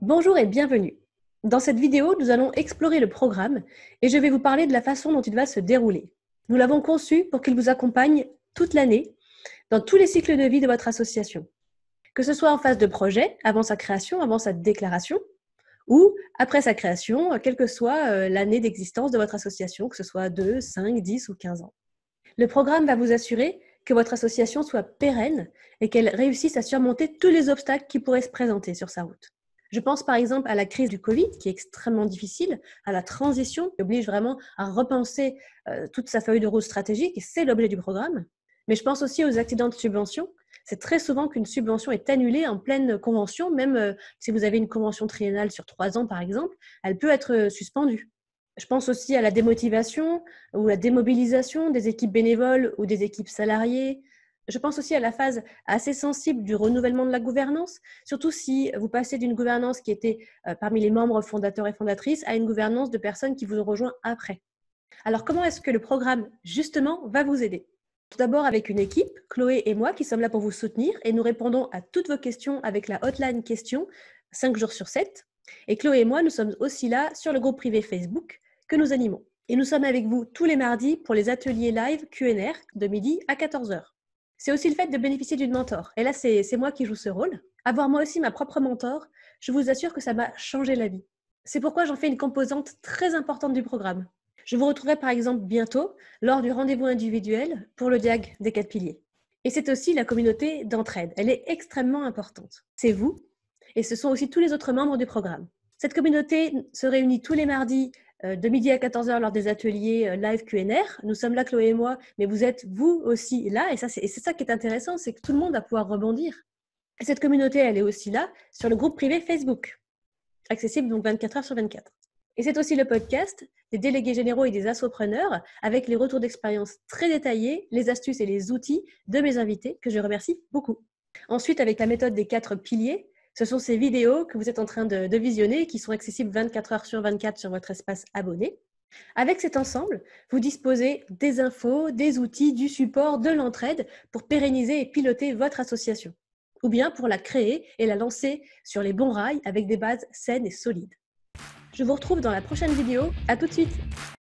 Bonjour et bienvenue. Dans cette vidéo, nous allons explorer le programme et je vais vous parler de la façon dont il va se dérouler. Nous l'avons conçu pour qu'il vous accompagne toute l'année dans tous les cycles de vie de votre association. Que ce soit en phase de projet, avant sa création, avant sa déclaration, ou après sa création, quelle que soit l'année d'existence de votre association, que ce soit 2, 5, 10 ou 15 ans. Le programme va vous assurer que votre association soit pérenne et qu'elle réussisse à surmonter tous les obstacles qui pourraient se présenter sur sa route. Je pense par exemple à la crise du Covid, qui est extrêmement difficile, à la transition, qui oblige vraiment à repenser toute sa feuille de route stratégique, et c'est l'objet du programme. Mais je pense aussi aux accidents de subvention. C'est très souvent qu'une subvention est annulée en pleine convention, même si vous avez une convention triennale sur 3 ans par exemple, elle peut être suspendue. Je pense aussi à la démotivation ou la démobilisation des équipes bénévoles ou des équipes salariées. Je pense aussi à la phase assez sensible du renouvellement de la gouvernance, surtout si vous passez d'une gouvernance qui était parmi les membres fondateurs et fondatrices à une gouvernance de personnes qui vous ont rejoint après. Alors, comment est-ce que le programme, justement, va vous aider? Tout d'abord avec une équipe, Chloé et moi, qui sommes là pour vous soutenir et nous répondons à toutes vos questions avec la hotline questions 5 jours sur 7. Et Chloé et moi, nous sommes aussi là sur le groupe privé Facebook que nous animons. Et nous sommes avec vous tous les mardis pour les ateliers live Q&R de midi à 14h. C'est aussi le fait de bénéficier d'une mentor. Et là, c'est moi qui joue ce rôle. Avoir moi aussi ma propre mentor, je vous assure que ça m'a changé la vie. C'est pourquoi j'en fais une composante très importante du programme. Je vous retrouverai par exemple bientôt lors du rendez-vous individuel pour le diag des 4 piliers. Et c'est aussi la communauté d'entraide. Elle est extrêmement importante. C'est vous et ce sont aussi tous les autres membres du programme. Cette communauté se réunit tous les mardis de midi à 14h lors des ateliers live Q&R. Nous sommes là, Chloé et moi, mais vous êtes vous aussi là. Et c'est ça qui est intéressant, c'est que tout le monde va pouvoir rebondir. Et cette communauté, elle est aussi là sur le groupe privé Facebook, accessible donc 24 heures sur 24. Et c'est aussi le podcast des délégués généraux et des assopreneurs avec les retours d'expérience très détaillés, les astuces et les outils de mes invités que je remercie beaucoup. Ensuite, avec la méthode des 4 piliers, ce sont ces vidéos que vous êtes en train de visionner qui sont accessibles 24 heures sur 24 sur votre espace abonné. Avec cet ensemble, vous disposez des infos, des outils, du support, de l'entraide pour pérenniser et piloter votre association, ou bien pour la créer et la lancer sur les bons rails avec des bases saines et solides. Je vous retrouve dans la prochaine vidéo. À tout de suite!